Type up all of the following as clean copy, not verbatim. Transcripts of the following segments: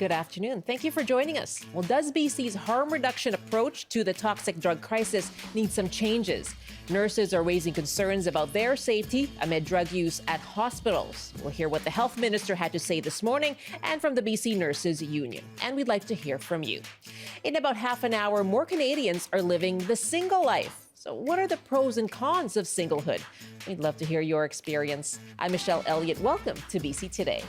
Good afternoon. Thank you for joining us. Well, does BC's harm reduction approach to the toxic drug crisis need some changes? Nurses are raising concerns about their safety amid drug use at hospitals. We'll hear what the health minister had to say this morning and from the BC Nurses Union. And we'd like to hear from you. In about half an hour, more Canadians are living the single life. So what are the pros and cons of singlehood? We'd love to hear your experience. I'm Michelle Elliott. Welcome to BC Today.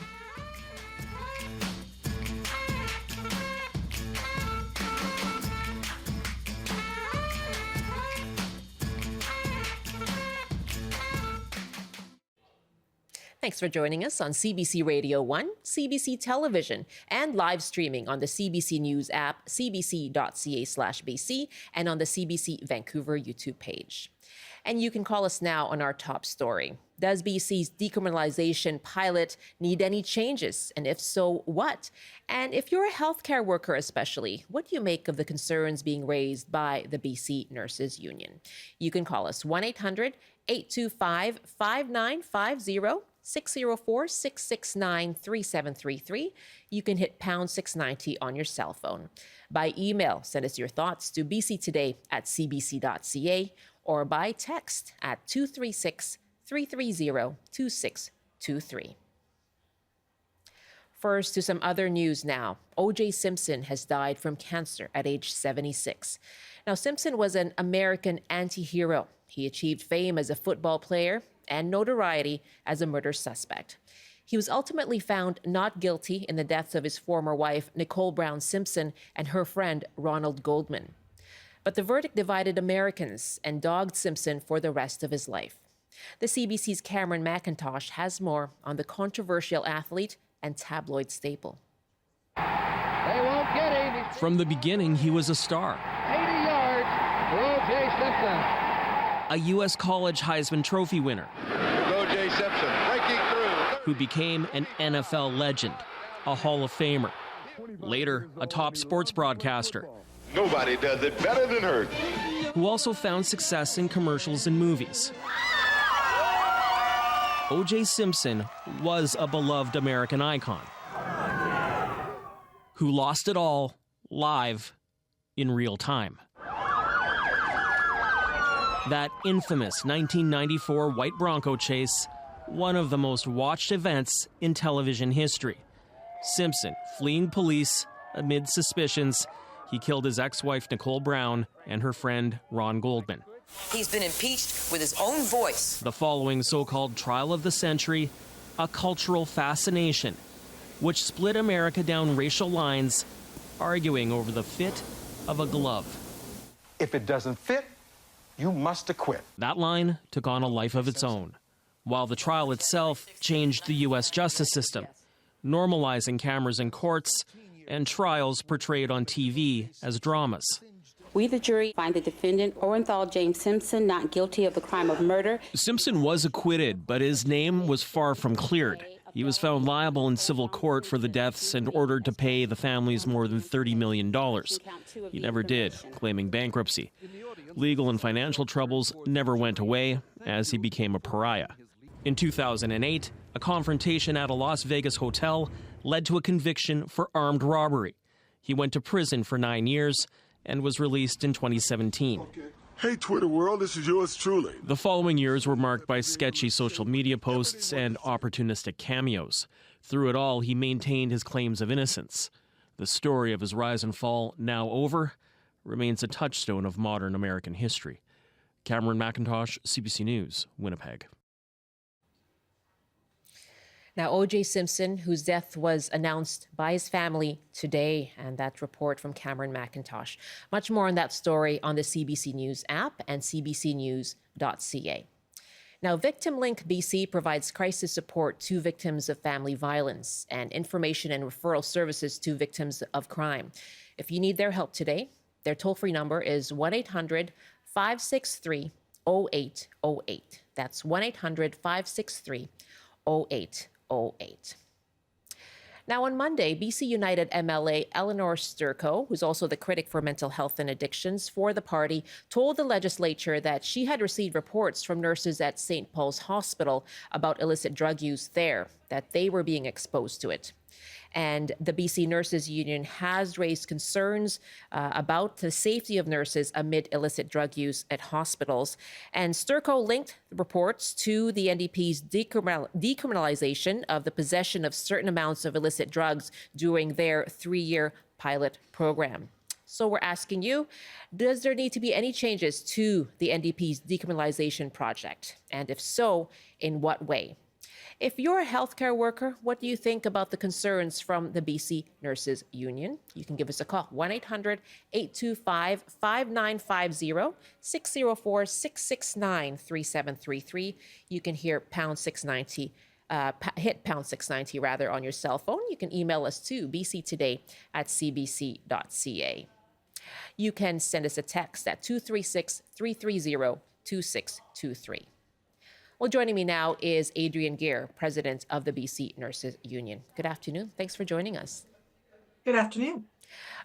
Thanks for joining us on CBC Radio 1, CBC Television, and live streaming on the CBC News app, cbc.ca/BC, and on the CBC Vancouver YouTube page. And you can call us now on our top story. Does BC's decriminalization pilot need any changes? And if so, what? And if you're a healthcare worker especially, what do you make of the concerns being raised by the BC Nurses Union? You can call us 1-800-825-5950. 604-669-3733. You can hit pound 690 on your cell phone. By email, send us your thoughts to bctoday@cbc.ca or by text at 236-330-2623. First, to some other news now. O.J. Simpson has died from cancer at age 76. Now, Simpson was an American anti-hero. He achieved fame as a football player and notoriety as a murder suspect. He was ultimately found not guilty in the deaths of his former wife, Nicole Brown Simpson, and her friend, Ronald Goldman. But the verdict divided Americans and dogged Simpson for the rest of his life. The CBC's Cameron McIntosh has more on the controversial athlete and tabloid staple. They won't get him. From the beginning, he was a star. 80 yards for O.J. Simpson. A U.S. College Heisman Trophy winner. Here's O.J. Simpson breaking through. Who became an NFL legend, a Hall of Famer. Later, a top sports broadcaster. Nobody does it better than her. Who also found success in commercials and movies. O.J. Simpson was a beloved American icon. Who lost it all live in real time. That infamous 1994 white Bronco chase, one of the most watched events in television history. Simpson fleeing police amid suspicions. He killed his ex-wife Nicole Brown and her friend Ron Goldman. He's been impeached with his own voice. The following so-called trial of the century, a cultural fascination, which split America down racial lines, arguing over the fit of a glove. If it doesn't fit, you must acquit. That line took on a life of its own, while the trial itself changed the U.S. justice system, normalizing cameras in courts and trials portrayed on TV as dramas. We, the jury, find the defendant, Orenthal James Simpson, not guilty of the crime of murder. Simpson was acquitted, but his name was far from cleared. He was found liable in civil court for the deaths and ordered to pay the families more than $30 million. He never did, claiming bankruptcy. Legal and financial troubles never went away as he became a pariah. In 2008, a confrontation at a Las Vegas hotel led to a conviction for armed robbery. He went to prison for 9 years and was released in 2017. Hey, Twitter world, this is yours truly. The following years were marked by sketchy social media posts and opportunistic cameos. Through it all, he maintained his claims of innocence. The story of his rise and fall, now over, remains a touchstone of modern American history. Cameron McIntosh, CBC News, Winnipeg. Now, O.J. Simpson, whose death was announced by his family today, and that report from Cameron McIntosh. Much more on that story on the CBC News app and cbcnews.ca. Now, Victim Link BC provides crisis support to victims of family violence and information and referral services to victims of crime. If you need their help today, their toll-free number is 1-800-563-0808. That's 1-800-563-0808. Now, on Monday, BC United MLA Eleanor Sturko, who's also the critic for mental health and addictions for the party, told the legislature that she had received reports from nurses at St. Paul's Hospital about illicit drug use there, that they were being exposed to it. And the BC Nurses Union has raised concerns about the safety of nurses amid illicit drug use at hospitals. And Sturco linked reports to the NDP's decriminalization of the possession of certain amounts of illicit drugs during their 3-year pilot program. So we're asking you, does there need to be any changes to the NDP's decriminalization project? And if so, in what way? If you're a healthcare worker, what do you think about the concerns from the BC Nurses Union? You can give us a call, 1-800-825-5950, 604-669-3733. You can hear pound 690. Hit pound 690 rather on your cell phone. You can email us to bctoday@cbc.ca. You can send us a text at 236-330-2623. Well, joining me now is Adrienne Gear, president of the BC Nurses Union. Good afternoon. Thanks for joining us. Good afternoon.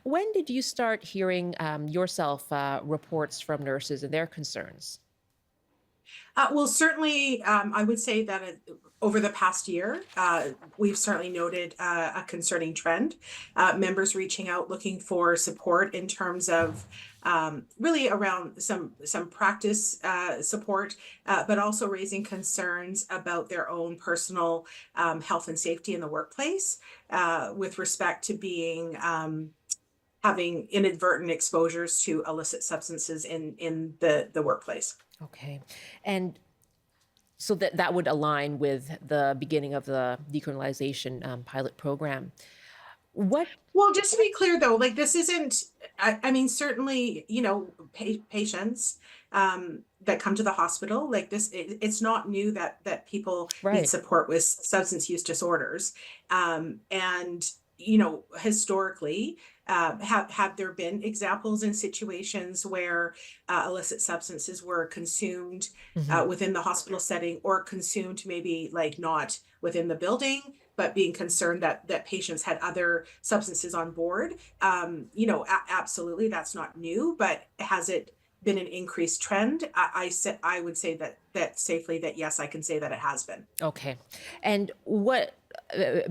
When did you start hearing yourself reports from nurses and their concerns? Well, certainly, I would say that over the past year, we've certainly noted a concerning trend. Members reaching out looking for support in terms of really around some practice support, but also raising concerns about their own personal health and safety in the workplace with respect to being having inadvertent exposures to illicit substances in the workplace. Okay. And so that would align with the beginning of the decriminalization pilot program. Well, just to be clear, though, like this isn't, I mean, certainly, patients that come to the hospital, like this, it's not new that people need support with substance use disorders. And, historically, have there been examples in situations where illicit substances were consumed within the hospital setting, or consumed maybe like not within the building, but being concerned that patients had other substances on board? Absolutely, that's not new, but has it been an increased trend? I would say that safely that yes, I can say that it has been. Okay. And what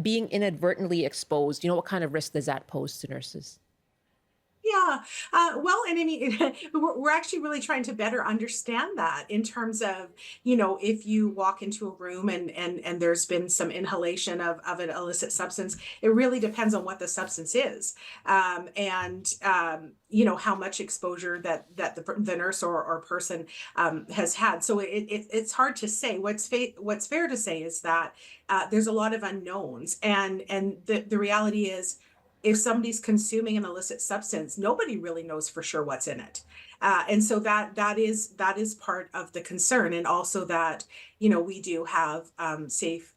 being inadvertently exposed, what kind of risk does that pose to nurses? Yeah. Well, and I mean, we're actually really trying to better understand that in terms of, if you walk into a room and there's been some inhalation of an illicit substance, it really depends on what the substance is. And how much exposure that the nurse or person has had. So it's hard to say. What's fair to say is that there's a lot of unknowns. And the reality is, if somebody's consuming an illicit substance, nobody really knows for sure what's in it. And so that is part of the concern. And also that, we do have safe,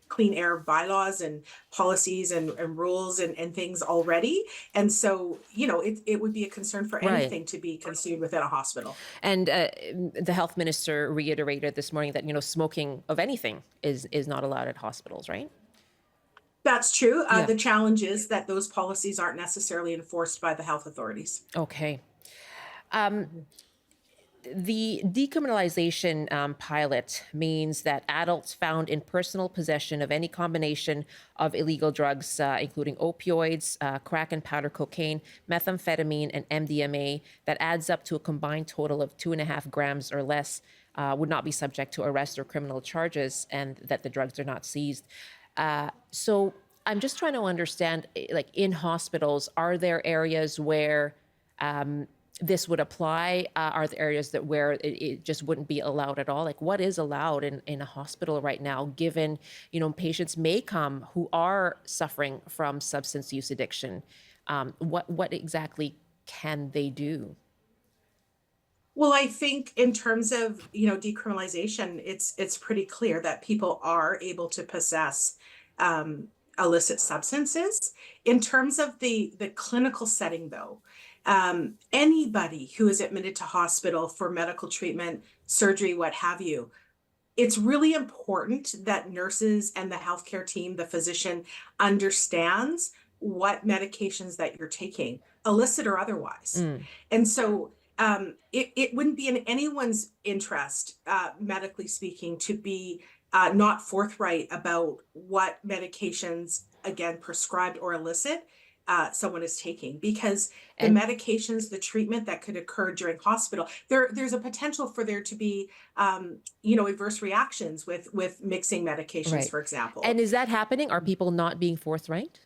clean air bylaws and policies and rules and things already. And so, it would be a concern for anything to be consumed within a hospital. And the health minister reiterated this morning that, smoking of anything is not allowed at hospitals, right? That's true. The challenge is that those policies aren't necessarily enforced by the health authorities. Okay. The decriminalization pilot means that adults found in personal possession of any combination of illegal drugs, including opioids, crack and powder cocaine, methamphetamine, and MDMA, that adds up to a combined total of 2.5 grams or less, would not be subject to arrest or criminal charges, and that the drugs are not seized. So I'm just trying to understand, like in hospitals, are there areas where this would apply? Are there areas where it just wouldn't be allowed at all? Like what is allowed in a hospital right now, given, patients may come who are suffering from substance use addiction? What exactly can they do? Well, I think in terms of, decriminalization, it's pretty clear that people are able to possess illicit substances. In terms of the clinical setting, though, anybody who is admitted to hospital for medical treatment, surgery, what have you, it's really important that nurses and the healthcare team, the physician, understands what medications that you're taking, illicit or otherwise. And so it wouldn't be in anyone's interest, medically speaking, to be not forthright about what medications again, prescribed or illicit, someone is taking, because the And- medications, the treatment that could occur during hospital, there's a potential for there to be, adverse reactions with mixing medications, Right. for example. And is that happening? Are people not being forthright?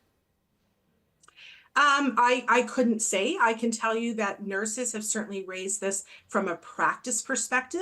I couldn't say. I can tell you that nurses have certainly raised this from a practice perspective,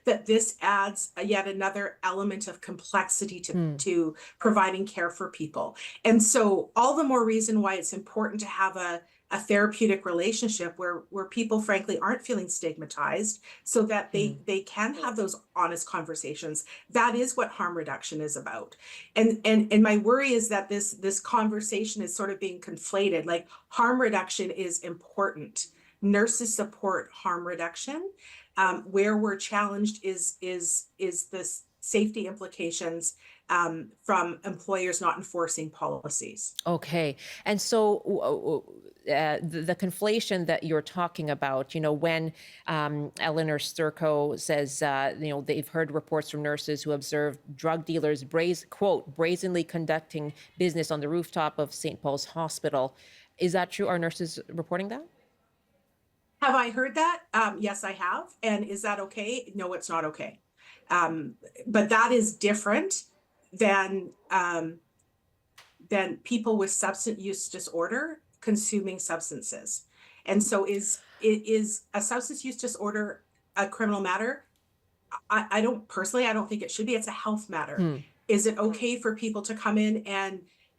that this adds yet another element of complexity to providing care for people. And so all the more reason why it's important to have a therapeutic relationship where people frankly aren't feeling stigmatized, so that they can have those honest conversations. That is what harm reduction is about. And my worry is that this conversation is sort of being conflated. Like, harm reduction is important. Nurses support harm reduction. Where we're challenged is this safety implications from employers not enforcing policies. Okay. And so the conflation that you're talking about, when Eleanor Sturko says, they've heard reports from nurses who observed drug dealers, quote, brazenly conducting business on the rooftop of St. Paul's Hospital. Is that true? Are nurses reporting that? Have I heard that? Yes, I have. And is that okay? No, it's not okay. But that is different than people with substance use disorder consuming substances. And so is a substance use disorder a criminal matter? I don't think it should be. It's a health matter. Is it okay for people to come in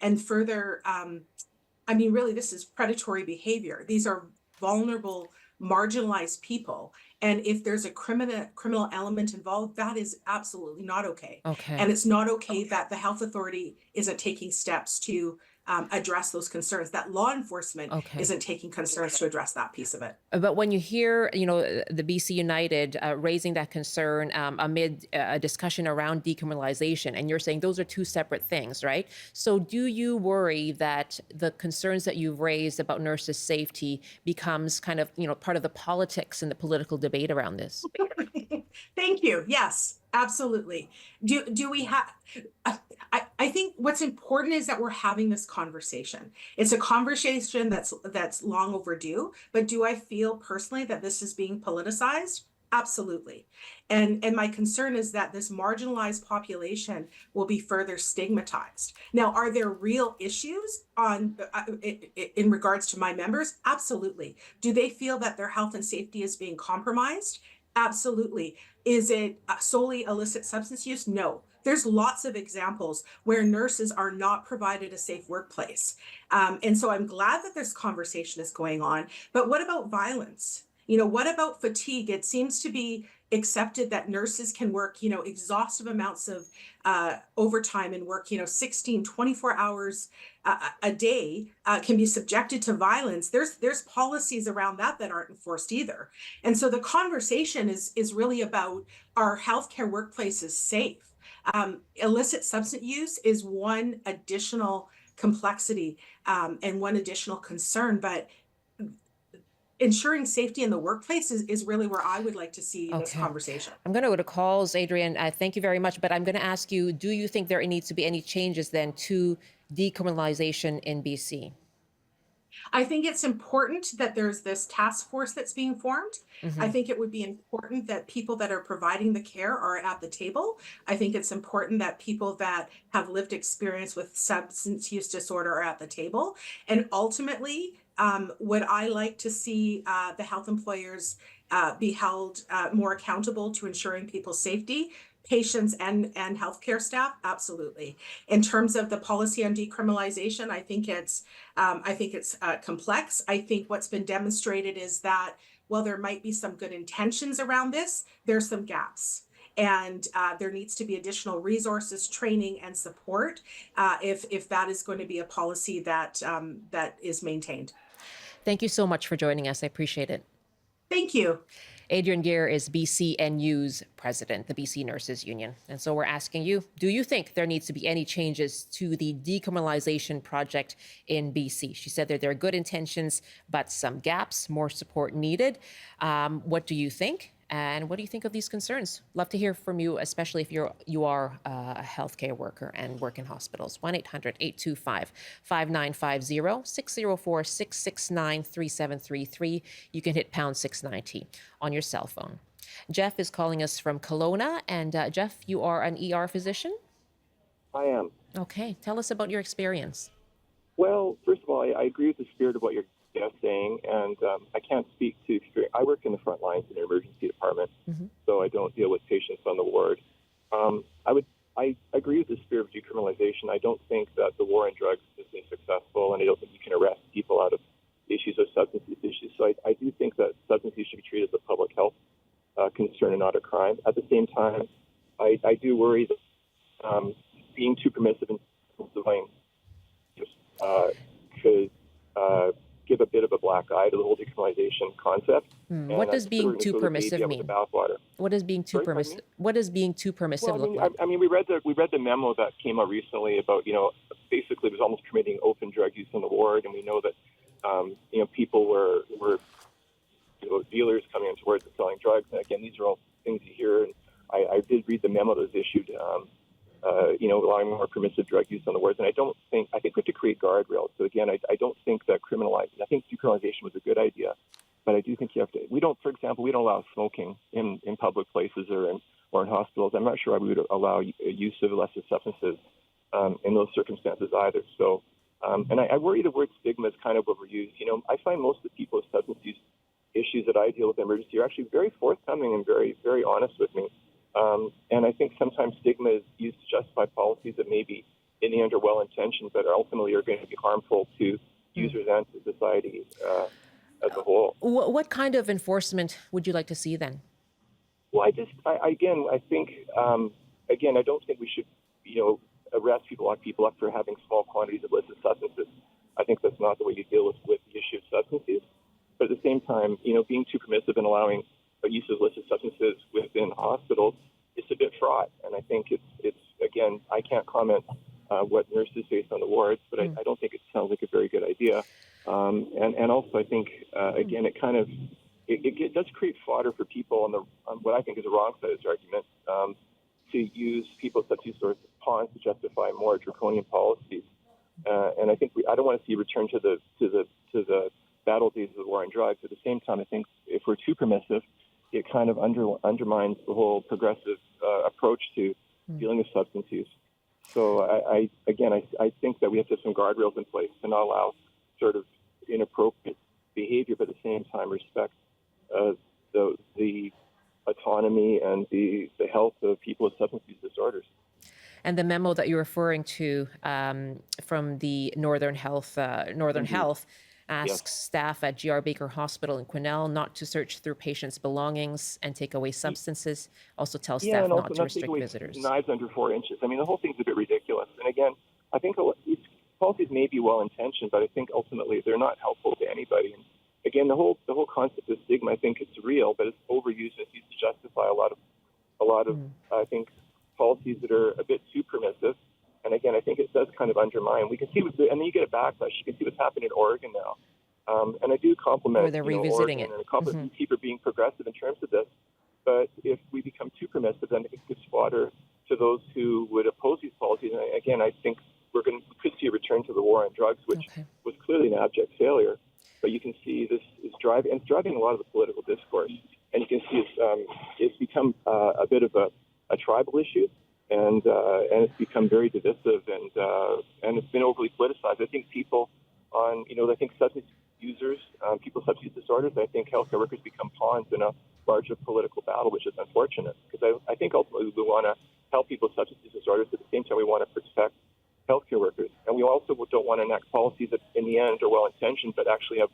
and further, really, this is predatory behavior. These are vulnerable, marginalized people. And if there's a criminal element involved, that is absolutely not okay. Okay. And it's not okay that the health authority isn't taking steps to address those concerns, that law enforcement isn't taking concerns to address that piece of it. But when you hear, the BC United raising that concern amid a discussion around decriminalization, and you're saying those are two separate things, right? So do you worry that the concerns that you've raised about nurses' safety becomes kind of, part of the politics and the political debate around this? Thank you. Yes, absolutely. Do we have, I think what's important is that we're having this conversation. It's a conversation that's long overdue, but do I feel personally that this is being politicized? Absolutely. And my concern is that this marginalized population will be further stigmatized. Now, are there real issues in regards to my members? Absolutely. Do they feel that their health and safety is being compromised? Absolutely. Is it solely illicit substance use? No. There's lots of examples where nurses are not provided a safe workplace. And so I'm glad that this conversation is going on. But what about violence? What about fatigue? It seems to be accepted that nurses can work, exhaustive amounts of overtime and work, 16, 24 hours a day, can be subjected to violence. There's policies around that aren't enforced either. And so the conversation is really about, our healthcare workplaces safe? Illicit substance use is one additional complexity and one additional concern, but ensuring safety in the workplace is really where I would like to see this conversation. I'm going to go to calls, Adrian. Thank you very much. But I'm going to ask you, do you think there needs to be any changes then to decriminalization in BC? I think it's important that there's this task force that's being formed. I think it would be important that people that are providing the care are at the table. I think it's important that people that have lived experience with substance use disorder are at the table. And ultimately, would I like to see the health employers be held more accountable to ensuring people's safety? Patients and healthcare staff, absolutely. In terms of the policy on decriminalization, I think it's complex. I think what's been demonstrated is that while there might be some good intentions around this, there's some gaps. And there needs to be additional resources, training, and support if that is going to be a policy that is maintained. Thank you so much for joining us. I appreciate it. Thank you. Adrian Gear is BCNU's president, the BC Nurses Union. And so we're asking you, do you think there needs to be any changes to the decriminalization project in BC? She said that there are good intentions, but some gaps, more support needed. What do you think? And what do you think of these concerns? Love to hear from you, especially if you are a healthcare worker and work in hospitals. 1-800-825-5950, 604-669-3733. You can hit pound 690 on your cell phone. Jeff is calling us from Kelowna. And Jeff, you are an ER physician? I am. Okay. Tell us about your experience. Well, first of all, I agree with the spirit of what you're saying, and I can't speak to experience. I work in the front lines in the emergency department, so I don't deal with patients on the ward. I agree with the spirit of decriminalization. I don't think that the war on drugs has been successful, and I don't think you can arrest people out of issues of substance use issues. So I do think that substance use should be treated as a public health concern and not a crime. At the same time, I do worry that being too permissive in denying could give a bit of a black eye to the whole decriminalization concept. What does being too permissive mean? What does being too permissive? What does being too permissive look like? I mean, we read the memo that came out recently about basically it was almost permitting open drug use in the ward, and we know that people were dealers coming into wards and selling drugs. And again, these are all things you hear. And I did read the memo that was issued. Allowing more permissive drug use on the wards. And I think we have to create guardrails. So again, I don't think that criminalizing, I think decriminalization was a good idea, but I do think you have to, for example, we don't allow smoking in public places or in hospitals. I'm not sure why we would allow use of illicit substances in those circumstances either. So, and I worry the word stigma is kind of overused. I find most of the people with substance use issues that I deal with in emergency are actually very forthcoming and very, very honest with me. And I think sometimes stigma is used to justify policies that maybe in the end are well-intentioned, but ultimately are going to be harmful to users and to society as a whole. What kind of enforcement would you like to see then? Well, I think, I don't think we should, arrest people, lock people up for having small quantities of illicit substances. I think that's not the way you deal with the issue of substance use. But at the same time, being too permissive and allowing use of illicit substances within hospitals, it's a bit fraught. And I think it's again, I can't comment what nurses face on the wards, but I don't think it sounds like a very good idea. And also, I think, again, it kind of, it does create fodder for people on what I think is the wrong side of this argument, to use people as substitute sources as pawns to justify more draconian policies. And I think I don't want to see a return to the battle days of the war on drugs. At the same time, I think if we're too permissive, it kind of undermines the whole progressive approach to dealing with substance use. So I think that we have to have some guardrails in place to not allow sort of inappropriate behavior, but at the same time respect the autonomy and the health of people with substance use disorders. And the memo that you're referring to from the Northern Health asks staff at GR Baker Hospital in Quesnel not to search through patients' belongings and take away substances. Also tells staff not to restrict visitors. Knives under 4 inches. I mean, the whole thing's a bit ridiculous. And again, I think these policies may be well-intentioned, but I think ultimately they're not helpful to anybody. And again, the whole concept of stigma, I think it's real, but it's overused and it's used to justify a lot of I think, policies that are a bit too permissive. And again, I think it does kind of undermine. We can see, and then you get a backlash. You can see what's happening in Oregon now. And I do compliment they're revisiting Oregon, and I compliment BC for being progressive in terms of this. But if we become too permissive, then it gives fodder to those who would oppose these policies. And again, I think we could see a return to the war on drugs, which was clearly an abject failure. But you can see this is driving a lot of the political discourse. And you can see it's become a bit of a tribal issue. And it's become very divisive, and it's been overly politicized. I think people I think substance users, people with substance disorders, I think healthcare workers become pawns in a larger political battle, which is unfortunate. Because I think ultimately we want to help people with substance disorders. At the same time, we want to protect healthcare workers. And we also don't want to enact policies that in the end are well-intentioned, but actually have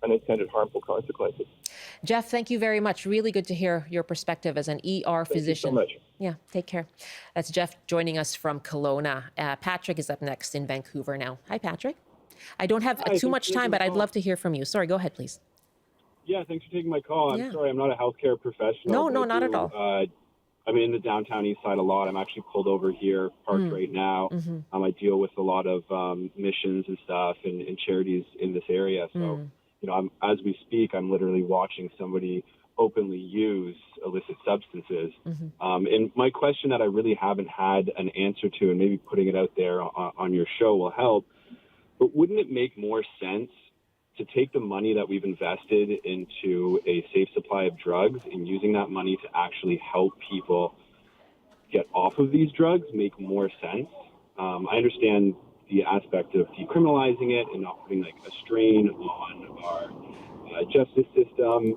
unintended harmful consequences. Jeff, thank you very much. Really good to hear your perspective as an ER physician. Thank you so much. Yeah, take care. That's Jeff joining us from Kelowna. Patrick is up next in Vancouver now. Hi, Patrick. I don't have too much time, but I'd love to hear from you. Sorry, go ahead, please. Yeah, thanks for taking my call. I'm sorry, I'm not a healthcare professional. No, not at all. I'm in the downtown east side a lot. I'm actually pulled over here, parked right now. I deal with a lot of missions and stuff and charities in this area. So, as we speak, I'm literally watching somebody openly use illicit substances. And my question that I really haven't had an answer to, and maybe putting it out there on your show will help, but wouldn't it make more sense to take the money that we've invested into a safe supply of drugs and using that money to actually help people get off of these drugs make more sense? I understand the aspect of decriminalizing it and not putting like a strain on our justice system,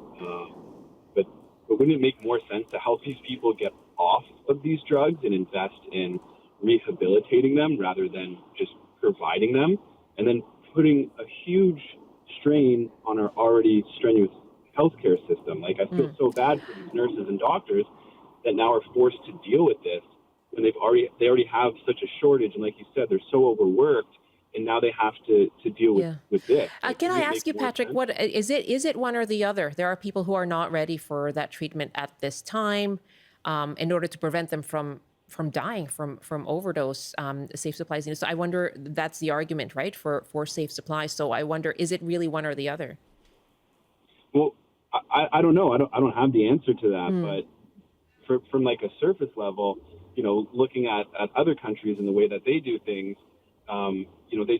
but wouldn't it make more sense to help these people get off of these drugs and invest in rehabilitating them rather than just providing them, and then putting a huge strain on our already strenuous healthcare system? Like, I feel so bad for these nurses and doctors that now are forced to deal with this when they already have such a shortage, and like you said, they're so overworked, and now they have to deal with this. Like, can I ask you, Patrick, sense? What is it? Is it one or the other? There are people who are not ready for that treatment at this time, in order to prevent them from dying from overdose. Safe supplies. So I wonder, that's the argument, right, for safe supplies. So I wonder, is it really one or the other? Well, I don't know. I don't have the answer to that, but from like a surface level, looking at other countries and the way that they do things,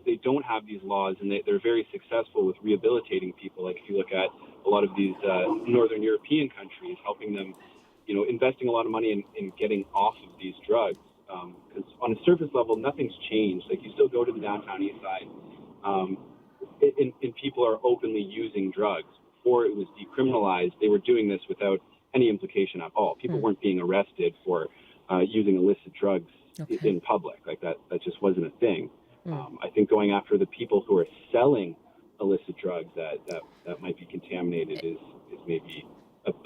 they don't have these laws, and they're very successful with rehabilitating people. Like, if you look at a lot of these Northern European countries, helping them, investing a lot of money in getting off of these drugs. Because on a surface level, nothing's changed. Like, you still go to the downtown east side, and people are openly using drugs. Before it was decriminalized, they were doing this without any implication at all. People weren't being arrested for using illicit drugs in public. Like, that just wasn't a thing. I think going after the people who are selling illicit drugs that might be contaminated is maybe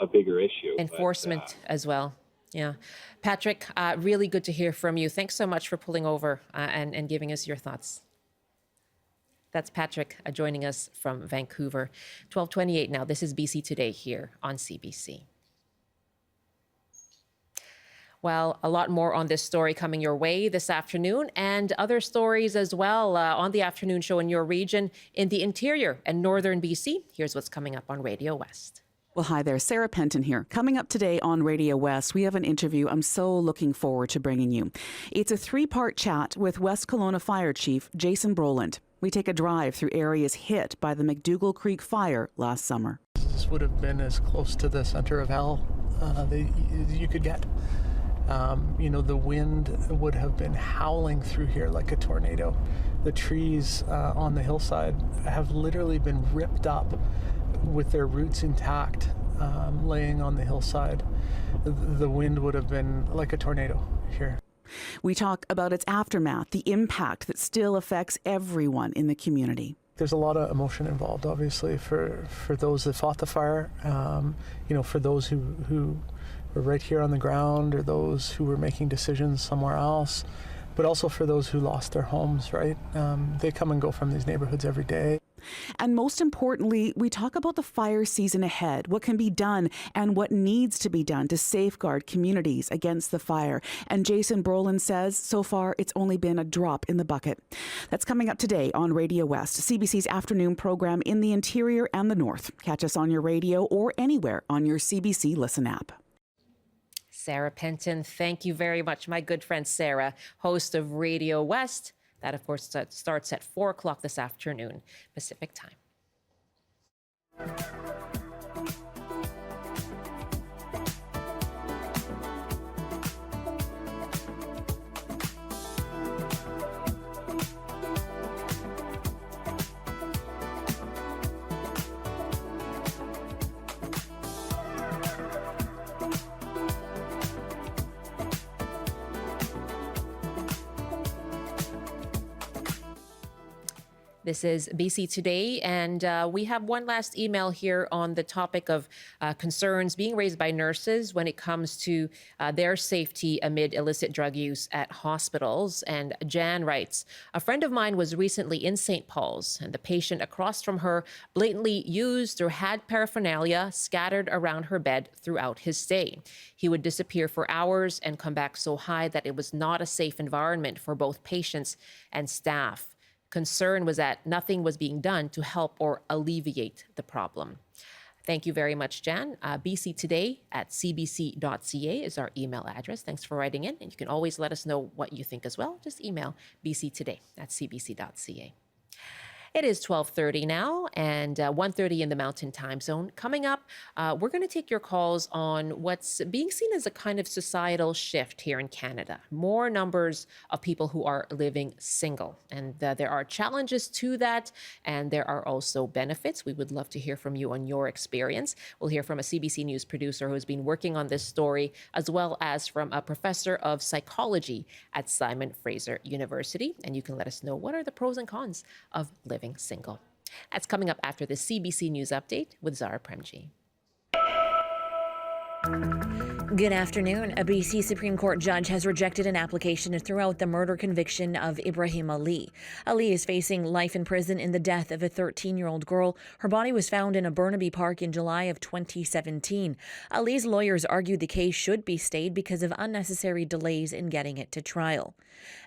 a bigger issue. Enforcement as well. Yeah. Patrick, really good to hear from you. Thanks so much for pulling over and giving us your thoughts. That's Patrick joining us from Vancouver. 12:28 now. This is BC Today here on CBC. Well, a lot more on this story coming your way this afternoon, and other stories as well on the afternoon show in your region, in the interior and northern BC. Here's what's coming up on Radio West. Well, hi there. Sarah Penton here. Coming up today on Radio West, we have an interview I'm so looking forward to bringing you. It's a 3-part chat with West Kelowna Fire Chief Jason Brolin. We take a drive through areas hit by the McDougall Creek fire last summer. This would have been as close to the center of hell that you could get. The wind would have been howling through here like a tornado. The trees on the hillside have literally been ripped up with their roots intact, laying on the hillside. The wind would have been like a tornado here. We talk about its aftermath, the impact that still affects everyone in the community. There's a lot of emotion involved, obviously, for those that fought the fire, for those who were right here on the ground, or those who were making decisions somewhere else, but also for those who lost their homes, right? They come and go from these neighborhoods every day. And most importantly, we talk about the fire season ahead, what can be done and what needs to be done to safeguard communities against the fire. And Jason Brolin says so far it's only been a drop in the bucket. That's coming up today on Radio West, CBC's afternoon program in the interior and the north. Catch us on your radio or anywhere on your CBC Listen app. Sarah Penton, thank you very much. My good friend Sarah, host of Radio West. That, of course, starts at 4 o'clock this afternoon, Pacific time. This is BC Today, and we have one last email here on the topic of concerns being raised by nurses when it comes to their safety amid illicit drug use at hospitals. And Jan writes, a friend of mine was recently in St. Paul's, and the patient across from her blatantly used or had paraphernalia scattered around her bed throughout his stay. He would disappear for hours and come back so high that it was not a safe environment for both patients and staff. Concern was that nothing was being done to help or alleviate the problem. Thank you very much, Jan. bctoday@cbc.ca is our email address. Thanks for writing in. And you can always let us know what you think as well. Just email bctoday@cbc.ca. It is 12:30 now and 1:30 in the Mountain Time Zone. Coming up, we're going to take your calls on what's being seen as a kind of societal shift here in Canada. More numbers of people who are living single. And there are challenges to that, and there are also benefits. We would love to hear from you on your experience. We'll hear from a CBC News producer who's been working on this story, as well as from a professor of psychology at Simon Fraser University. And you can let us know what are the pros and cons of living single. That's coming up after the CBC News Update with Zara Premji. Good afternoon. A BC Supreme Court judge has rejected an application to throw out the murder conviction of Ibrahim Ali. Ali is facing life in prison in the death of a 13-year-old girl. Her body was found in a Burnaby Park in July of 2017. Ali's lawyers argued the case should be stayed because of unnecessary delays in getting it to trial.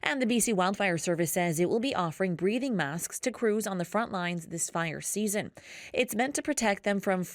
And the BC Wildfire Service says it will be offering breathing masks to crews on the front lines this fire season. It's meant to protect them from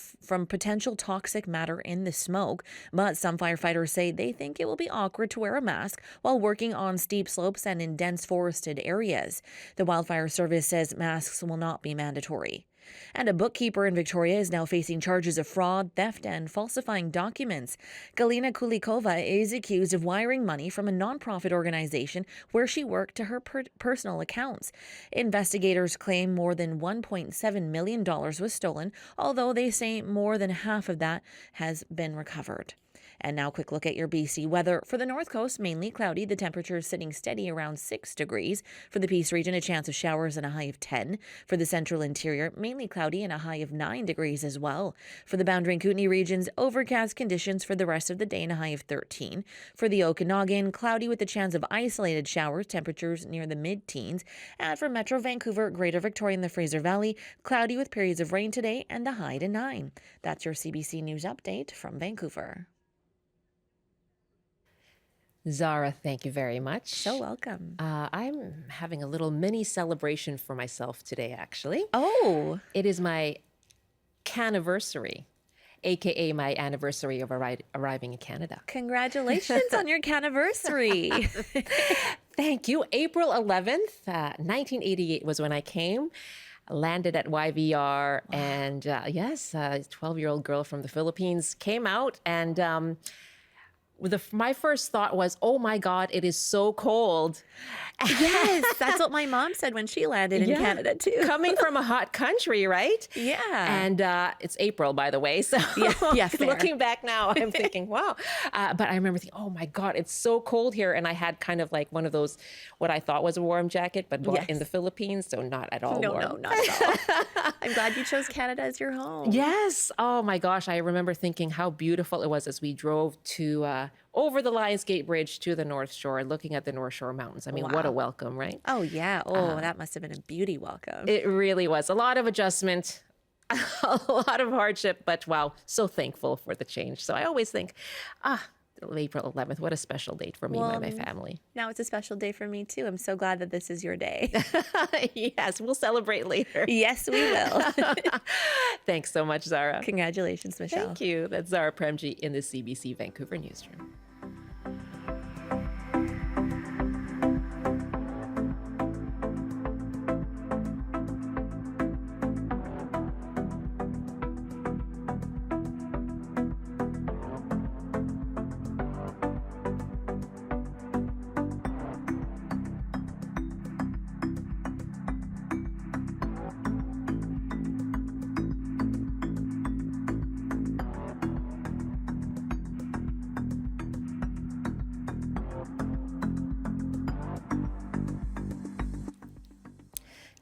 potential toxic matter in the smoke, but some firefighters say they think it will be awkward to wear a mask while working on steep slopes and in dense forested areas. The Wildfire Service says masks will not be mandatory. And a bookkeeper in Victoria is now facing charges of fraud, theft, and falsifying documents. Galina Kulikova is accused of wiring money from a nonprofit organization where she worked to her personal accounts. Investigators claim more than $1.7 million was stolen, although they say more than half of that has been recovered. And now a quick look at your BC weather. For the North Coast, mainly cloudy. The temperature is sitting steady around 6 degrees. For the Peace region, a chance of showers and a high of 10. For the central interior, mainly cloudy and a high of 9 degrees as well. For the Boundary and Kootenay regions, overcast conditions for the rest of the day and a high of 13. For the Okanagan, cloudy with a chance of isolated showers, temperatures near the mid-teens. And for Metro Vancouver, Greater Victoria and the Fraser Valley, cloudy with periods of rain today and the high to 9. That's your CBC News Update from Vancouver. Zara, thank you very much. So welcome. I'm having a little mini celebration for myself today, actually. Oh. It is my caniversary, aka my anniversary of arriving in Canada. Congratulations on your caniversary. Thank you. April 11th, 1988 was when I came. Landed at YVR, and yes, a 12-year-old girl from the Philippines came out, and my first thought was, oh my God, it is so cold. Yes, that's what my mom said when she landed in Canada too. Coming from a hot country, right? Yeah. And it's April, by the way. So yeah, looking back now, I'm thinking, wow. But I remember thinking, oh my God, it's so cold here. And I had kind of like one of those, what I thought was a warm jacket, but bought in the Philippines. So not at all warm. No, not at all. I'm glad you chose Canada as your home. Yes. Oh my gosh. I remember thinking how beautiful it was as we drove to over the Lionsgate Bridge to the North Shore, looking at the North Shore Mountains. I mean, what a welcome, right? Oh, yeah. Oh, that must have been a beauty welcome. It really was. A lot of adjustment, a lot of hardship, but wow, so thankful for the change. So I always think, April 11th, what a special date for me and my family. Now it's a special day for me, too. I'm so glad that this is your day. Yes, we'll celebrate later. Yes, we will. Thanks so much, Zara. Congratulations, Michelle. Thank you. That's Zara Premji in the CBC Vancouver newsroom.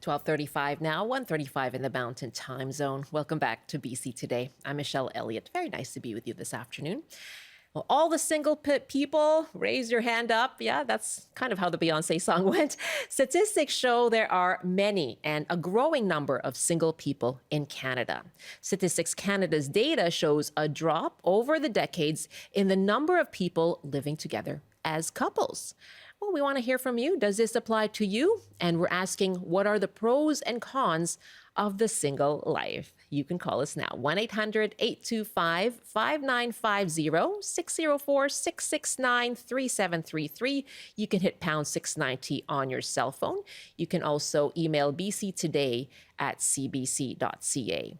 .35 now, 1:35 in the Mountain Time Zone. Welcome back to BC Today. I'm Michelle Elliott. Very nice to be with you this afternoon. Well, all the single people, raise your hand up. Yeah, that's kind of how the Beyonce song went. Statistics show there are many and a growing number of single people in Canada. Statistics Canada's data shows a drop over the decades in the number of people living together as couples. Well, we want to hear from you. Does this apply to you? And we're asking, what are the pros and cons of the single life? You can call us now, 1-800-825-5950, 604-669-3733. You can hit pound 690 on your cell phone. You can also email bctoday@cbc.ca.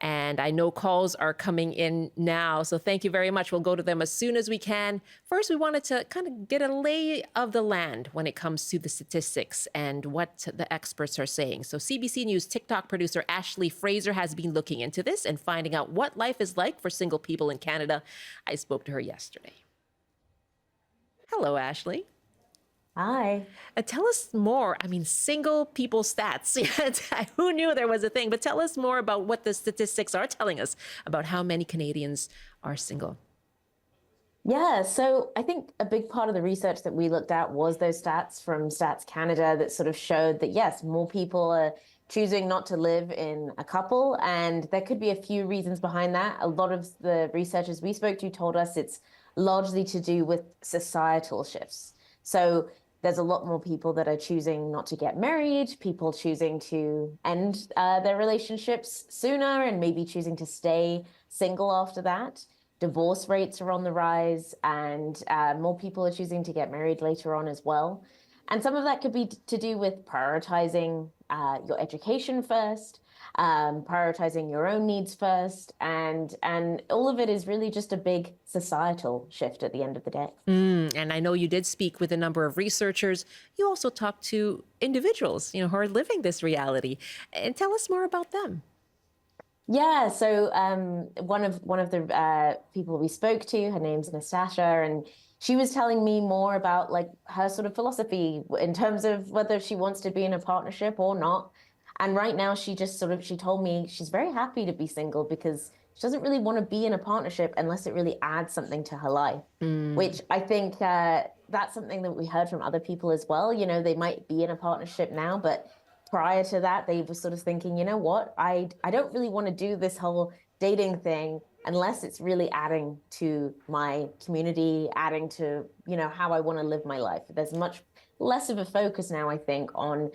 And I know calls are coming in now, so thank you very much. We'll go to them as soon as we can. First, we wanted to kind of get a lay of the land when it comes to the statistics and what the experts are saying. So CBC News TikTok producer Ashley Fraser has been looking into this and finding out what life is like for single people in Canada. I spoke to her yesterday. Hello, Ashley. Hi. Tell us more. I mean, single people stats. Who knew there was a thing? But tell us more about what the statistics are telling us about how many Canadians are single. Yeah, so I think a big part of the research that we looked at was those stats from Stats Canada that sort of showed that, yes, more people are choosing not to live in a couple. And there could be a few reasons behind that. A lot of the researchers we spoke to told us it's largely to do with societal shifts. So there's a lot more people that are choosing not to get married, people choosing to end their relationships sooner and maybe choosing to stay single after that. Divorce rates are on the rise, and more people are choosing to get married later on as well. And some of that could be to do with prioritizing your education first, prioritizing your own needs first, and all of it is really just a big societal shift at the end of the day. And I know you did speak with a number of researchers. You also talked to individuals, who are living this reality. And tell us more about them. Yeah, so one of the people we spoke to, her name's Natasha, and she was telling me more about like her sort of philosophy in terms of whether she wants to be in a partnership or not. And right now, she told me she's very happy to be single because she doesn't really want to be in a partnership unless it really adds something to her life, which I think that's something that we heard from other people as well. They might be in a partnership now, but prior to that, they were sort of thinking, you know what, I don't really want to do this whole dating thing unless it's really adding to my community, adding to, how I want to live my life. There's much less of a focus now, I think, on,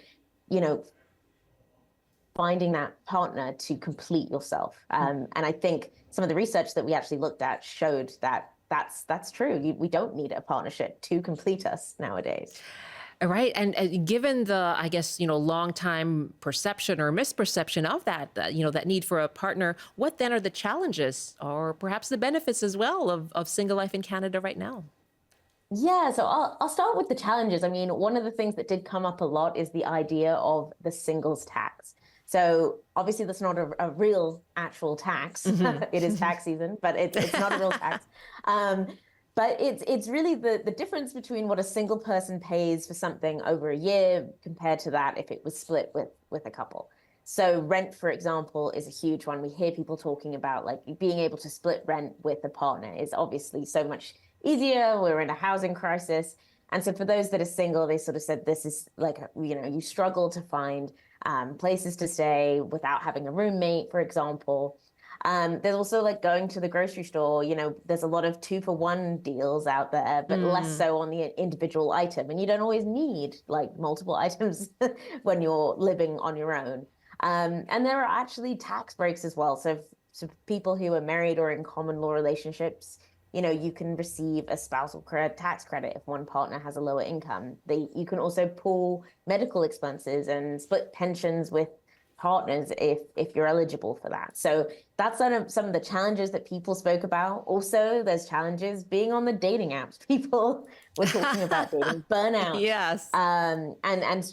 finding that partner to complete yourself. And I think some of the research that we actually looked at showed that that's true. We don't need a partnership to complete us nowadays. Right. And given the, I guess, long time perception or misperception of that, that need for a partner, what then are the challenges or perhaps the benefits as well of single life in Canada right now? Yeah, so I'll start with the challenges. I mean, one of the things that did come up a lot is the idea of the singles tax. So obviously that's not a real actual tax. It is tax season, but it's not a real tax. But it's really the difference between what a single person pays for something over a year compared to that if it was split with a couple. So rent, for example, is a huge one. We hear people talking about like being able to split rent with a partner is obviously so much easier. We're in a housing crisis. And so for those that are single, they sort of said this is like, you struggle to find places to stay without having a roommate, for example. There's also like going to the grocery store, there's a lot of 2-for-1 deals out there, but less so on the individual item. And you don't always need like multiple items when you're living on your own. And there are actually tax breaks as well. So people who are married or in common law relationships, you can receive a spousal tax credit if one partner has a lower income. You can also pool medical expenses and split pensions with partners if you're eligible for that. So that's some of the challenges that people spoke about. Also, there's challenges being on the dating apps. People were talking about dating burnout. Yes. And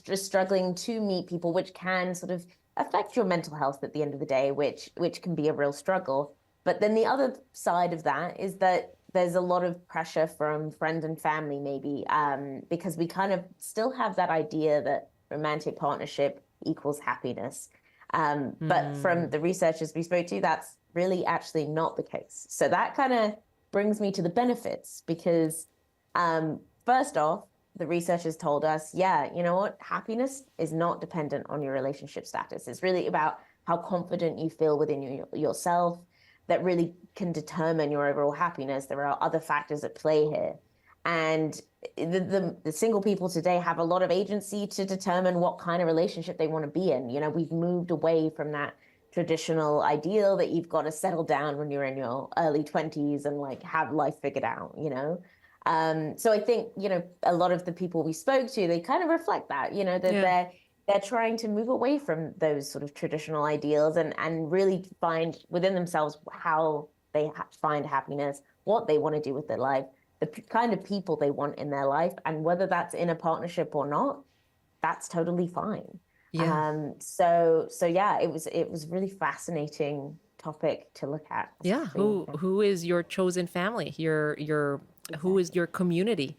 just struggling to meet people, which can sort of affect your mental health at the end of the day, which can be a real struggle. But then the other side of that is that there's a lot of pressure from friends and family, maybe, because we kind of still have that idea that romantic partnership equals happiness. But from the researchers we spoke to, that's really actually not the case. So that kind of brings me to the benefits because first off, the researchers told us, yeah, you know what? Happiness is not dependent on your relationship status. It's really about how confident you feel within yourself that really can determine your overall happiness. There are other factors at play here. And the single people today have a lot of agency to determine what kind of relationship they want to be in. You know, we've moved away from that traditional ideal that you've got to settle down when you're in your early 20s and like have life figured out, you know? So I think, you know, a lot of the people we spoke to, they kind of reflect that, you know, that they're trying to move away from those sort of traditional ideals and really find within themselves how they find happiness, what they want to do with their life, the kind of people they want in their life, and whether that's in a partnership or not, that's totally fine. Yeah. So yeah, it was really fascinating topic to look at. Yeah. Who is your chosen family? Who is your community?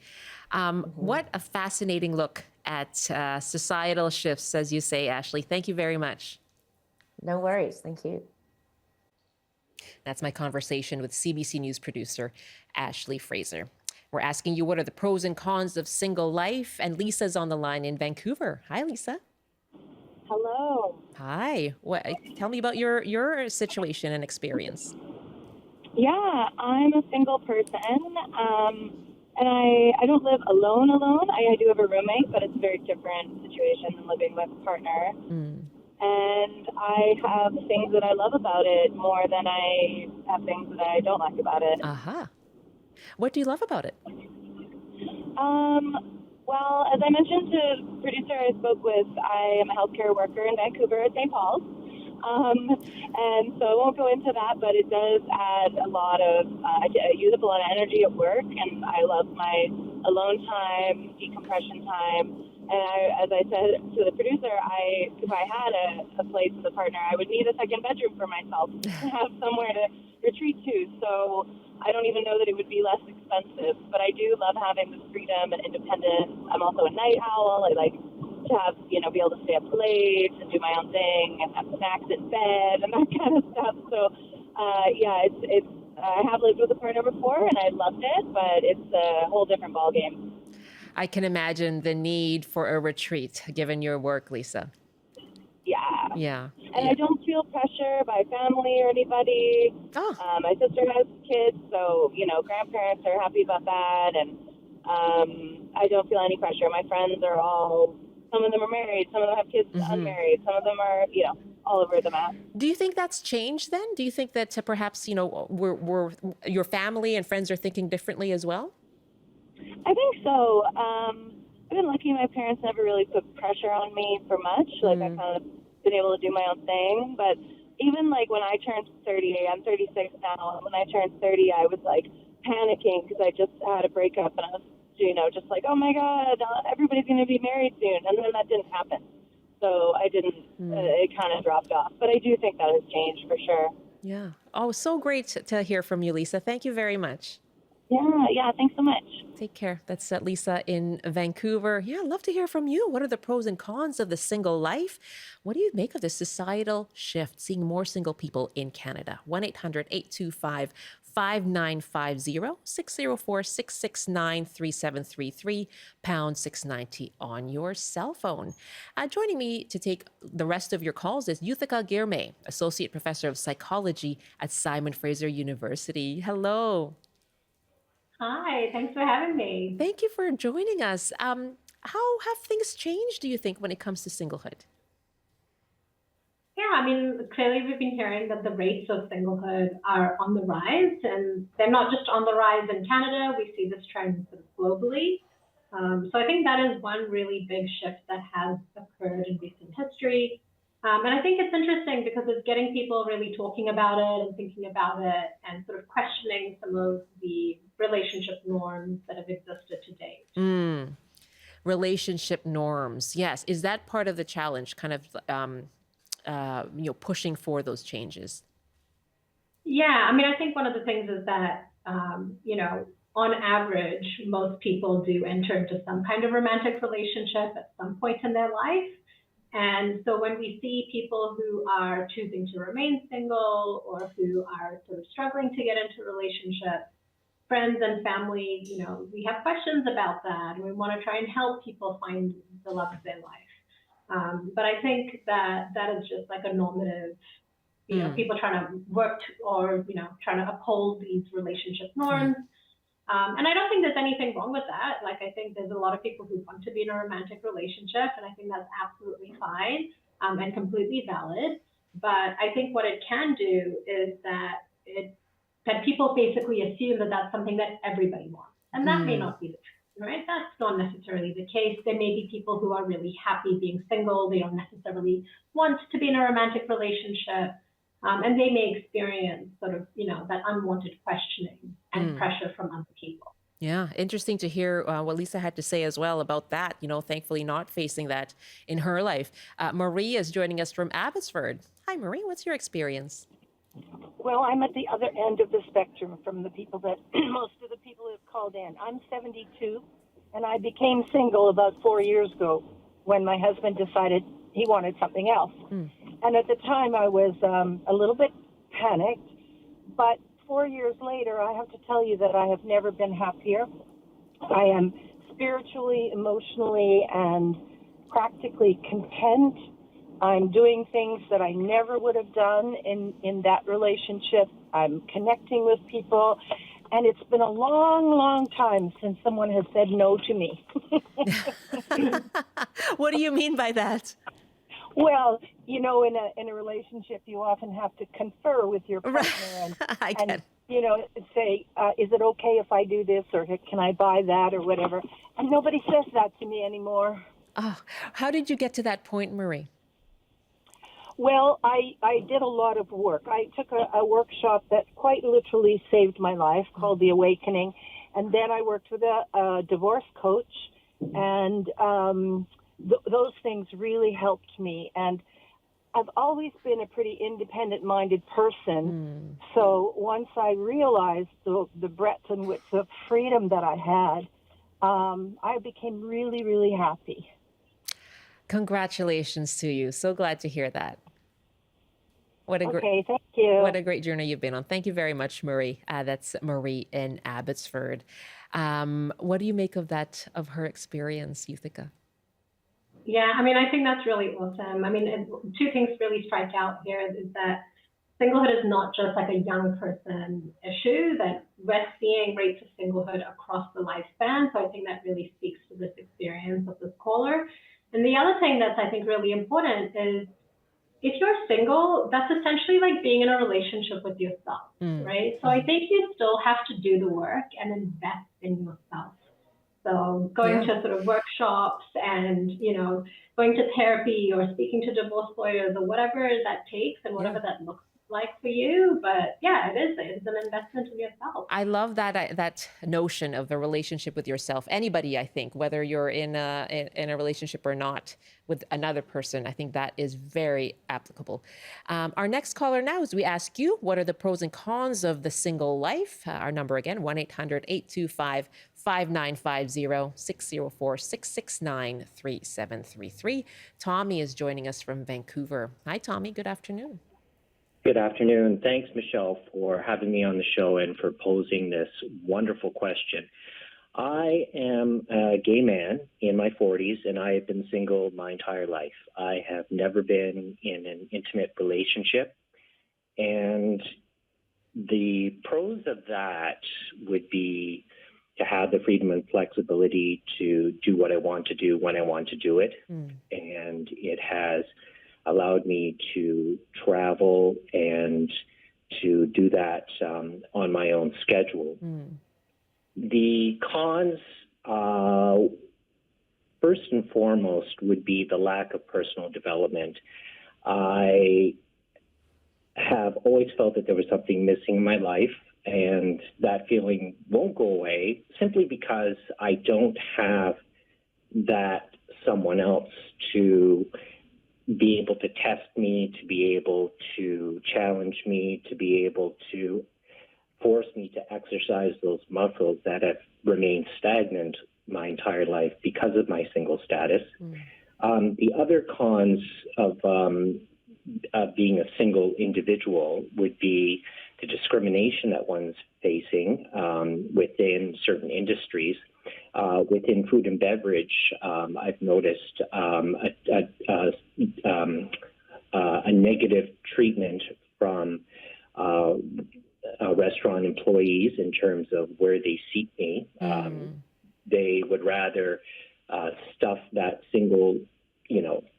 What a fascinating look at societal shifts, as you say, Ashley. Thank you very much. No worries. Thank you. That's my conversation with CBC News producer Ashley Fraser. We're asking you, what are the pros and cons of single life? And Lisa's on the line in Vancouver. Hi, Lisa. Hello. Hi. Tell me about your situation and experience. Yeah, I'm a single person, and I don't live alone. I do have a roommate, but it's a very different situation than living with a partner. And I have things that I love about it more than I have things that I don't like about it. Aha. What do you love about it? Well, as I mentioned to the producer I spoke with, I am a healthcare worker in Vancouver at St. Paul's. And so I won't go into that, but it does add a lot of, I use up a lot of energy at work, and I love my alone time, decompression time. And as I said to the producer, if I had a place with a partner, I would need a second bedroom for myself to have somewhere to retreat to. So I don't even know that it would be less expensive, but I do love having this freedom and independence. I'm also a night owl. I like to have, be able to stay up late and do my own thing and have snacks in bed and that kind of stuff. So, I have lived with a partner before and I loved it, but it's a whole different ballgame. I can imagine the need for a retreat given your work, Lisa. Yeah. Yeah. And I don't feel pressure by family or anybody. Oh. My sister has kids, so, grandparents are happy about that. And I don't feel any pressure. My friends are some of them are married, some of them have kids unmarried, some of them are, all over the map. Do you think that's changed then? Do you think that perhaps, we're your family and friends are thinking differently as well? I think so. I've been lucky my parents never really put pressure on me for much. Like, I kind of been able to do my own thing. But even, when I turned 30, I'm 36 now, and when I turned 30, I was, panicking because I just had a breakup, and I was, just like, oh, my God, everybody's going to be married soon. And then that didn't happen. So I didn't, it kind of dropped off. But I do think that has changed for sure. Yeah. Oh, so great to hear from you, Lisa. Thank you very much. Yeah, thanks so much. Take care. That's Lisa in Vancouver. Yeah, I'd love to hear from you. What are the pros and cons of the single life? What do you make of the societal shift, seeing more single people in Canada? 1-800-825-5950, 604-669-3733, pound 690 on your cell phone. Joining me to take the rest of your calls is Yuthika Girmay, Associate Professor of Psychology at Simon Fraser University. Hello. Hi, thanks for having me. Thank you for joining us. How have things changed, do you think, when it comes to singlehood? Yeah, clearly we've been hearing that the rates of singlehood are on the rise, and they're not just on the rise in Canada. We see this trend sort of globally. So I think that is one really big shift that has occurred in recent history. And I think it's interesting because it's getting people really talking about it and thinking about it and sort of questioning some of the relationship norms that have existed to date. Relationship norms, yes. Is that part of the challenge, kind of, pushing for those changes? Yeah, I think one of the things is that, on average, most people do enter into some kind of romantic relationship at some point in their life. And so when we see people who are choosing to remain single or who are sort of struggling to get into relationships, friends and family, we have questions about that, and we want to try and help people find the love of their life. But I think that is just like a normative, people trying to work or, trying to uphold these relationship norms. And I don't think there's anything wrong with that. Like, I think there's a lot of people who want to be in a romantic relationship, and I think that's absolutely fine and completely valid. But I think what it can do is that people basically assume that that's something that everybody wants. And that may not be the truth, right? That's not necessarily the case. There may be people who are really happy being single. They don't necessarily want to be in a romantic relationship. And they may experience sort of, that unwanted questioning and pressure from other people. Yeah, interesting to hear what Lisa had to say as well about that, thankfully not facing that in her life. Marie is joining us from Abbotsford. Hi, Marie, what's your experience? Well, I'm at the other end of the spectrum from the people that most of the people have called in. I'm 72, and I became single about 4 years ago when my husband decided he wanted something else. And at the time, I was a little bit panicked, but 4 years later, I have to tell you that I have never been happier. I am spiritually, emotionally, and practically content. I'm doing things that I never would have done in that relationship. I'm connecting with people, and it's been a long, long time since someone has said no to me. What do you mean by that? Well, in a relationship, you often have to confer with your partner and say, is it okay if I do this, or can I buy that, or whatever? And nobody says that to me anymore. Oh, how did you get to that point, Marie? Well, I did a lot of work. I took a workshop that quite literally saved my life called The Awakening. And then I worked with a divorce coach, and those things really helped me. And I've always been a pretty independent-minded person. So once I realized the breadth and width of freedom that I had, I became really, really happy. Congratulations to you. So glad to hear that. Okay, thank you. What a great journey you've been on. Thank you very much, Marie. That's Marie in Abbotsford. What do you make of her experience, Yuthika? Yeah, I think that's really awesome. Two things really strike out here is that singlehood is not just like a young person issue, that we're seeing rates of singlehood across the lifespan. So I think that really speaks to this experience of this caller. And the other thing that's, I think, really important is if you're single, that's essentially like being in a relationship with yourself, right? So I think you still have to do the work and invest in yourself. So going to sort of workshops and, going to therapy or speaking to divorce lawyers or whatever that takes and whatever that looks like for you. But yeah, it's an investment in yourself. I love that notion of the relationship with yourself. Anybody, I think, whether you're in a relationship or not with another person, I think that is very applicable. Our next caller now is we ask you, what are the pros and cons of the single life? Our number again, 1-800-825-5950, 604-669-3733. Tommy is joining us from Vancouver. Hi, Tommy. Good afternoon. Good afternoon. Thanks, Michelle, for having me on the show and for posing this wonderful question. I am a gay man in my 40s, and I have been single my entire life. I have never been in an intimate relationship. And the pros of that would be to have the freedom and flexibility to do what I want to do when I want to do it. And it has allowed me to travel and to do that on my own schedule. The cons, first and foremost, would be the lack of personal development. I have always felt that there was something missing in my life, and that feeling won't go away simply because I don't have that someone else to be able to test me, to be able to challenge me, to be able to force me to exercise those muscles that have remained stagnant my entire life because of my single status. The other cons of being a single individual would be the discrimination that one's facing within certain industries. Within food and beverage, I've noticed a negative treatment from restaurant employees in terms of where they seat me. They would rather stuff that single,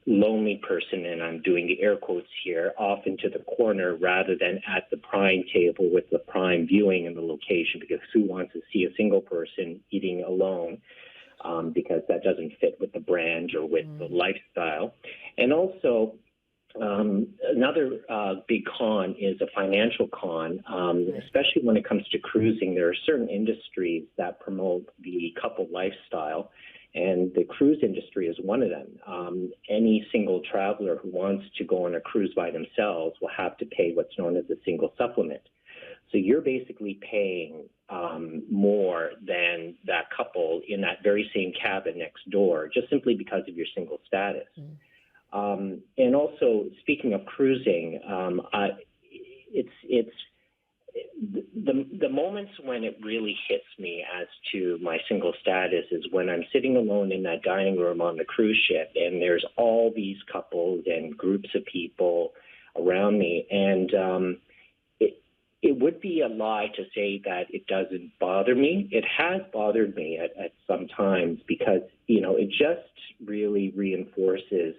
lonely person, and I'm doing the air quotes here, off into the corner rather than at the prime table with the prime viewing in the location, because who wants to see a single person eating alone? Because that doesn't fit with the brand or with the lifestyle. And also, another big con is a financial con, especially when it comes to cruising. There are certain industries that promote the couple lifestyle, and the cruise industry is one of them. Any single traveler who wants to go on a cruise by themselves will have to pay what's known as a single supplement. So you're basically paying more than that couple in that very same cabin next door, just simply because of your single status. And also, speaking of cruising, it's the moments when it really hits me as to my single status is when I'm sitting alone in that dining room on the cruise ship, and there's all these couples and groups of people around me, and it would be a lie to say that it doesn't bother me. It has bothered me at some times because, it just really reinforces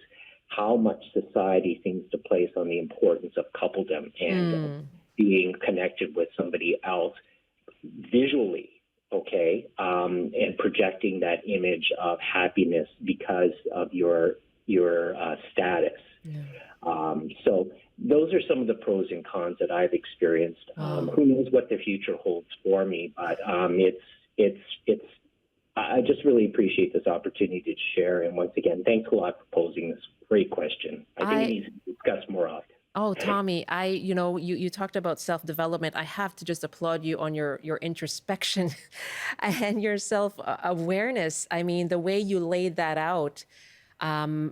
how much society seems to place on the importance of coupledom and being connected with somebody else visually, and projecting that image of happiness because of your status. So those are some of the pros and cons that I've experienced. Who knows what the future holds for me, but it's. I just really appreciate this opportunity to share. And once again, thanks a lot for posing this great question. I think it needs to be discussed more often. Oh, Tommy, you talked about self-development. I have to just applaud you on your introspection and your self-awareness. I mean, the way you laid that out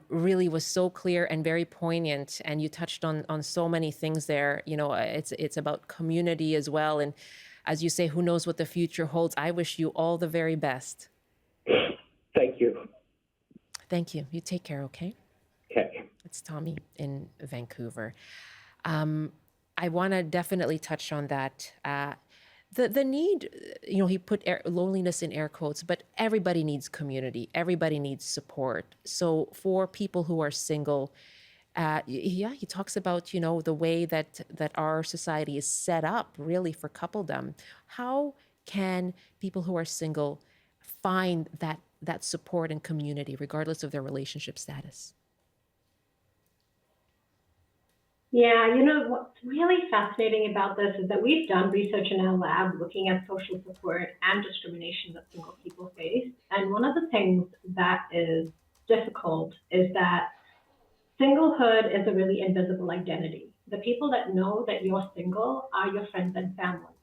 really was so clear and very poignant. And you touched on so many things there. It's about community as well. And as you say, who knows what the future holds? I wish you all the very best. Thank you. Thank you. You take care, okay? Okay. It's Tommy in Vancouver. I want to definitely touch on that. The need, he put loneliness in air quotes, but everybody needs community. Everybody needs support. So for people who are single, he talks about, the way that our society is set up really for coupledom. How can people who are single find that support and community regardless of their relationship status? Yeah, what's really fascinating about this is that we've done research in our lab looking at social support and discrimination that single people face. And one of the things that is difficult is that singlehood is a really invisible identity. The people that know that you're single are your friends and family.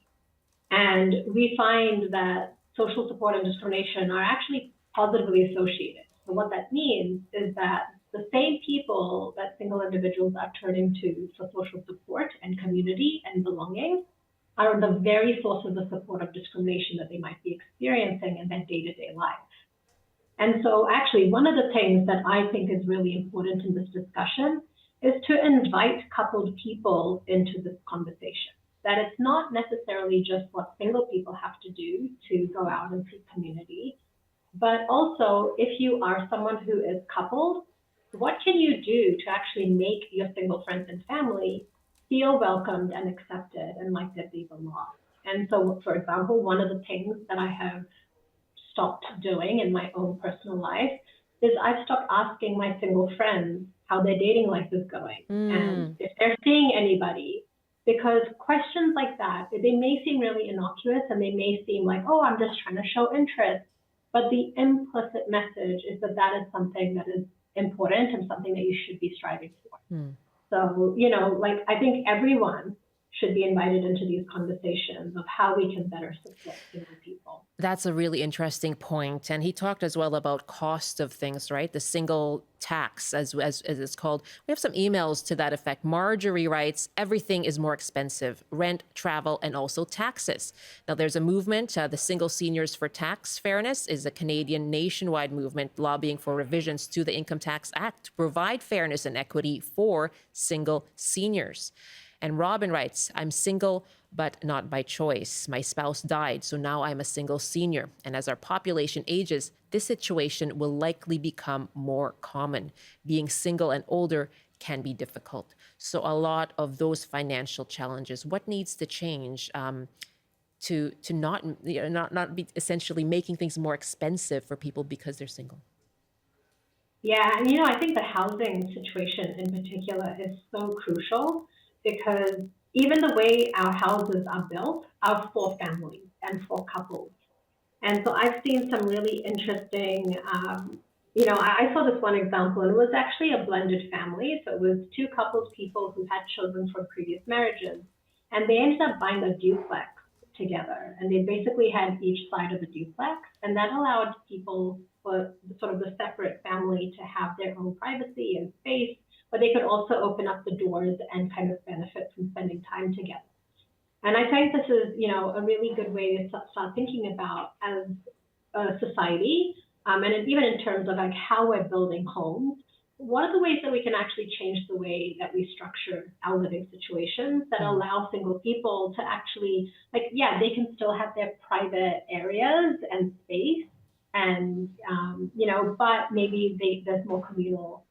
And we find that social support and discrimination are actually positively associated. So what that means is that the same people that single individuals are turning to for social support and community and belonging are the very sources of support of discrimination that they might be experiencing in their day-to-day life. And so actually, one of the things that I think is really important in this discussion is to invite coupled people into this conversation. That it's not necessarily just what single people have to do to go out and seek community, but also if you are someone who is coupled, what can you do to actually make your single friends and family feel welcomed and accepted and like that they belong? And so, for example, one of the things that I have stopped doing in my own personal life is I've stopped asking my single friends how their dating life is going and if they're seeing anybody, because questions like that, they may seem really innocuous and they may seem like, oh, I'm just trying to show interest, but the implicit message is that that is something that is important and something that you should be striving for. So, I think everyone should be invited into these conversations of how we can better support single people. That's a really interesting point. And he talked as well about cost of things, right? The single tax, as it's called. We have some emails to that effect. Marjorie writes, everything is more expensive, rent, travel, and also taxes. Now, there's a movement, the Single Seniors for Tax Fairness is a Canadian nationwide movement lobbying for revisions to the Income Tax Act to provide fairness and equity for single seniors. And Robin writes, I'm single, but not by choice. My spouse died, so now I'm a single senior. And as our population ages, this situation will likely become more common. Being single and older can be difficult. So a lot of those financial challenges, what needs to change to not be essentially making things more expensive for people because they're single? Yeah, and I think the housing situation in particular is so crucial because even the way our houses are built are for families and for couples. And so I've seen some really interesting, I saw this one example, and it was actually a blended family. So it was two couples, people who had children from previous marriages, and they ended up buying a duplex together. And they basically had each side of the duplex, and that allowed people, for sort of the separate family, to have their own privacy and space, but they could also open up the doors and kind of benefit from spending time together. And I think this is, a really good way to start thinking about as a society, and even in terms of like how we're building homes. What are the ways that we can actually change the way that we structure our living situations that allow single people to actually, they can still have their private areas and space, and but maybe there's more communal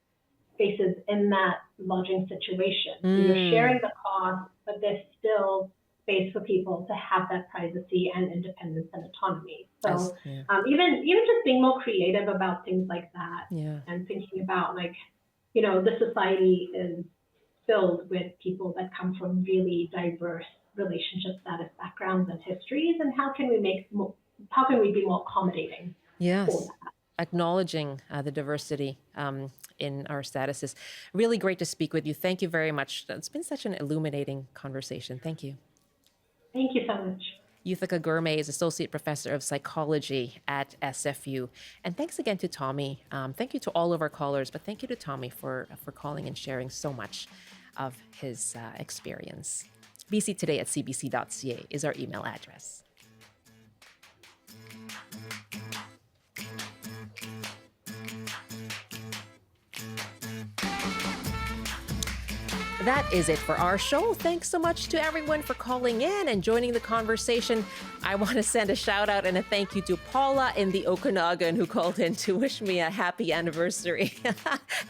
spaces in that lodging situation. So you're sharing the cost, but there's still space for people to have that privacy and independence and autonomy. So even just being more creative about things like that, and thinking about the society is filled with people that come from really diverse relationship status backgrounds and histories, and how can we be more accommodating? Yes, acknowledging the diversity in our statuses. Really great to speak with you. Thank you very much. It's been such an illuminating conversation. Thank you. Thank you so much. Yuthika Gourmet is Associate Professor of Psychology at SFU. And thanks again to Tommy. Thank you to all of our callers, but thank you to Tommy for calling and sharing so much of his experience. bctoday@cbc.ca is our email address. That is it for our show. Thanks so much to everyone for calling in and joining the conversation. I want to send a shout out and a thank you to Paula in the Okanagan who called in to wish me a happy anniversary.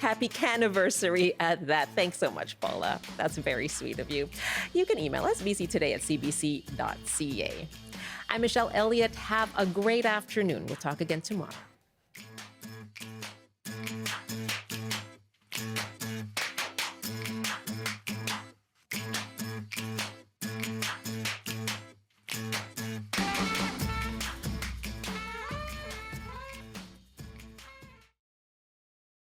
Happy caniversary at that. Thanks so much, Paula. That's very sweet of you. You can email us bctoday@cbc.ca. I'm Michelle Elliott. Have a great afternoon. We'll talk again tomorrow.